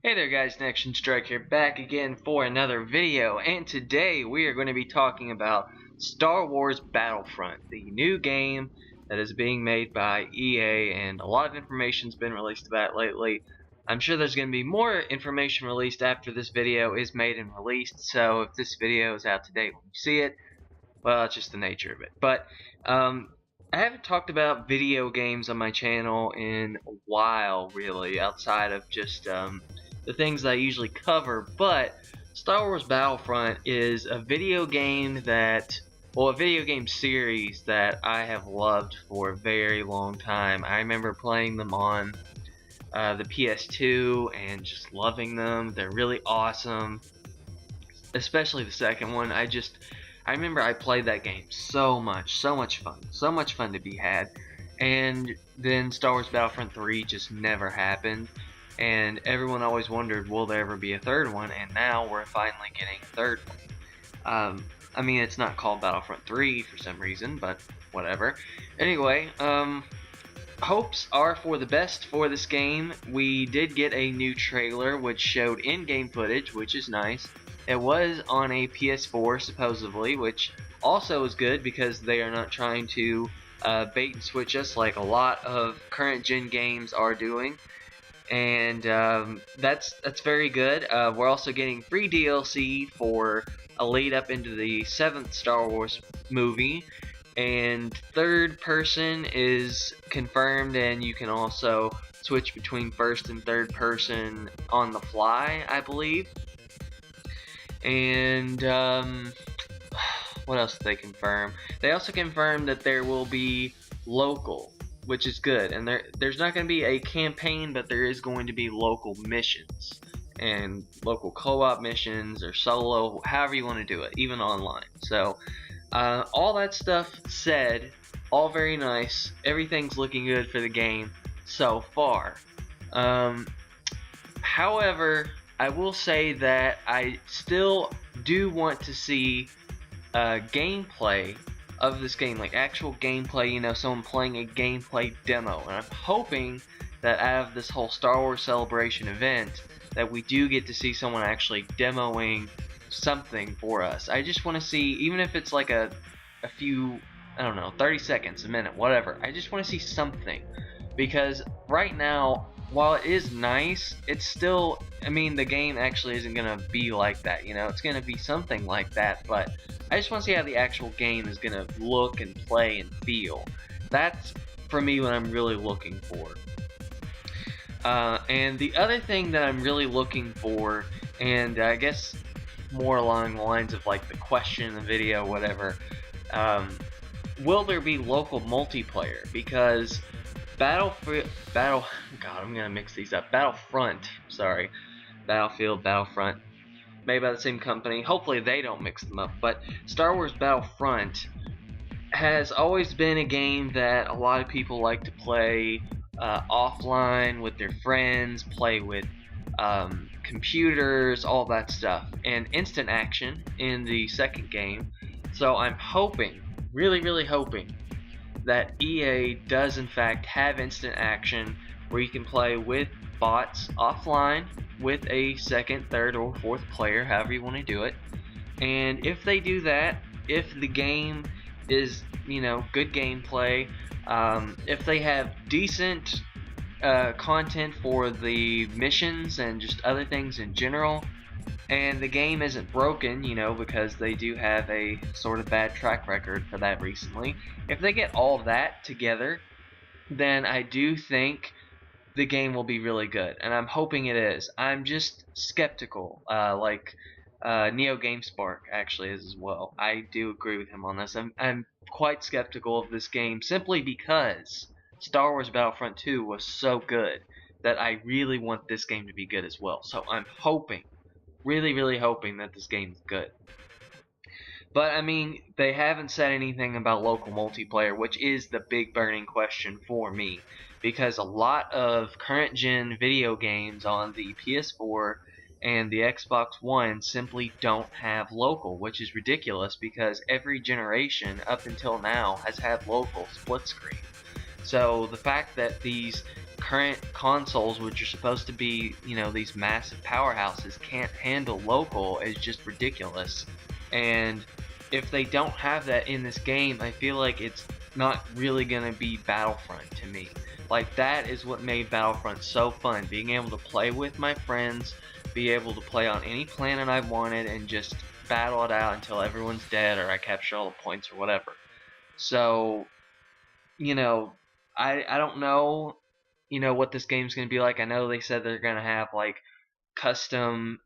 Hey there guys, Connection Strike here, back again for another video, and today we are going to be talking about Star Wars Battlefront, the new game that is being made by EA, and a lot of information's been released about it lately. I'm sure there's going to be more information released after this video is made and released, so if this video is out today when you see it, well, it's just the nature of it. But I haven't talked about video games on my channel in a while, really, outside of just the things that I usually cover. But Star Wars Battlefront is a video game that, well, a video game series that I have loved for a very long time. I remember playing them on the PS2 and just loving them. They're really awesome, especially the second one. I remember I played that game so much fun to be had. And then Star Wars Battlefront 3 just never happened, and everyone always wondered, will there ever be a third one? And now we're finally getting a third one. I mean, it's not called Battlefront 3 for some reason, but whatever. Anyway, hopes are for the best for this game. We did get a new trailer which showed in-game footage, which is nice. It was on a PS4 supposedly, which also is good because they are not trying to bait and switch us like a lot of current gen games are doing, and that's very good. We're also getting free DLC for a lead up into the 7th Star Wars movie, and third person is confirmed, and you can also switch between first and third person on the fly, I believe. And what else did they confirm? They also confirmed that there will be local, which is good, and there's not going to be a campaign, but there is going to be local missions and local co-op missions or solo, however you want to do it, even online. So all that stuff said, all very nice. Everything's looking good for the game so far. However, I will say that I still do want to see gameplay of this game, like actual gameplay, you know, someone playing a gameplay demo. And I'm hoping that out of this whole Star Wars Celebration event, that we do get to see someone actually demoing something for us. I just want to see, even if it's like a few, I don't know, 30 seconds, a minute, whatever. I just want to see something, because right now, while it is nice, it's still, I mean, the game actually isn't going to be like that, you know? It's going to be something like that, but I just want to see how the actual game is going to look and play and feel. That's, for me, what I'm really looking for. And the other thing that I'm really looking for, and I guess more along the lines of like the question in the video, whatever, will there be local multiplayer? Because God, I'm gonna mix these up. Battlefront, sorry, Battlefield, Battlefront, made by the same company. Hopefully they don't mix them up. But Star Wars Battlefront has always been a game that a lot of people like to play offline with their friends, play with computers, all that stuff, and instant action in the second game. So I'm hoping, really hoping, that EA does in fact have instant action where you can play with bots offline with a second, third, or fourth player, however you want to do it. And if they do that, if the game is, you know, good gameplay, if they have decent content for the missions and just other things in general, and the game isn't broken, you know, because they do have a sort of bad track record for that recently. If they get all of that together, then I do think the game will be really good, and I'm hoping it is. I'm just skeptical, like Neo GameSpark actually is as well. I do agree with him on this. I'm quite skeptical of this game simply because Star Wars Battlefront 2 was so good that I really want this game to be good as well. So I'm hoping, really hoping that this game is good. But I mean, they haven't said anything about local multiplayer, which is the big burning question for me, because a lot of current gen video games on the PS4 and the Xbox One simply don't have local, which is ridiculous because every generation up until now has had local split screen. So the fact that these current consoles, which are supposed to be, you know, these massive powerhouses, can't handle local is just ridiculous. And if they don't have that in this game, I feel like it's not really gonna be Battlefront to me. Like, that is what made Battlefront so fun, being able to play with my friends, be able to play on any planet I wanted, and just battle it out until everyone's dead or I capture all the points or whatever. So, you know, I don't know, you know, what this game's gonna be like. I know they said they're gonna have like custom,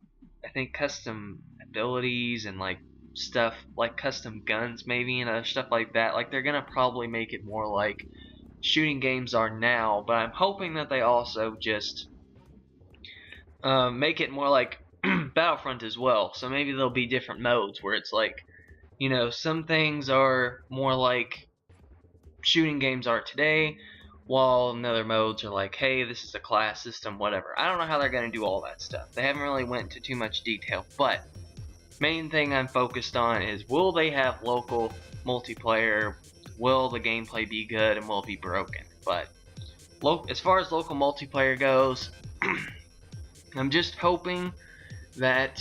I think custom abilities and like stuff like custom guns maybe and other stuff like that. Like, they're gonna probably make it more like shooting games are now, but I'm hoping that they also just make it more like Battlefront as well. So maybe there'll be different modes where it's like, you know, some things are more like shooting games are today, while in other modes are like, hey, this is a class system, whatever. I don't know how they're going to do all that stuff. They haven't really went into too much detail, but main thing I'm focused on is, will they have local multiplayer? Will the gameplay be good, and will it be broken? But as far as local multiplayer goes, I'm just hoping that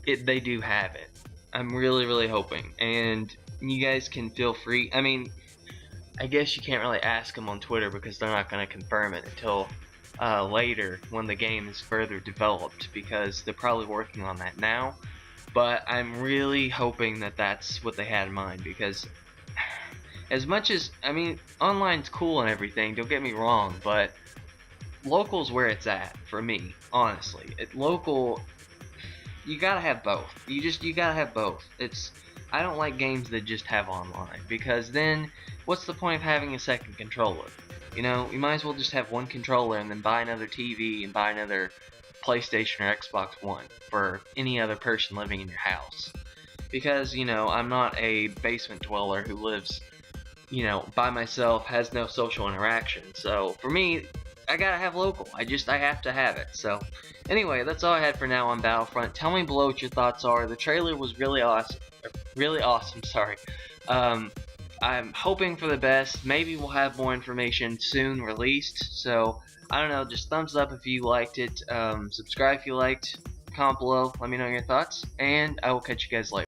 they do have it. I'm really hoping, and you guys can feel free. I mean, I guess you can't really ask them on Twitter because they're not going to confirm it until later when the game is further developed, because they're probably working on that now. But I'm really hoping that that's what they had in mind, because as much as, I mean, online's cool and everything, don't get me wrong, but local's where it's at for me, honestly. Local, you gotta have both. You gotta have both. I don't like games that just have online, because then what's the point of having a second controller? You know, you might as well just have one controller and then buy another TV and buy another PlayStation or Xbox One for any other person living in your house. Because, you know, I'm not a basement dweller who lives, you know, by myself, has no social interaction. So for me, I gotta have local. I have to have it. So anyway, that's all I had for now on Battlefront. Tell me below what your thoughts are. The trailer was really awesome. Really awesome, sorry. I'm hoping for the best. Maybe we'll have more information soon released. So I don't know, just thumbs up if you liked it. Subscribe if you liked. Comment below, let me know your thoughts, and I will catch you guys later.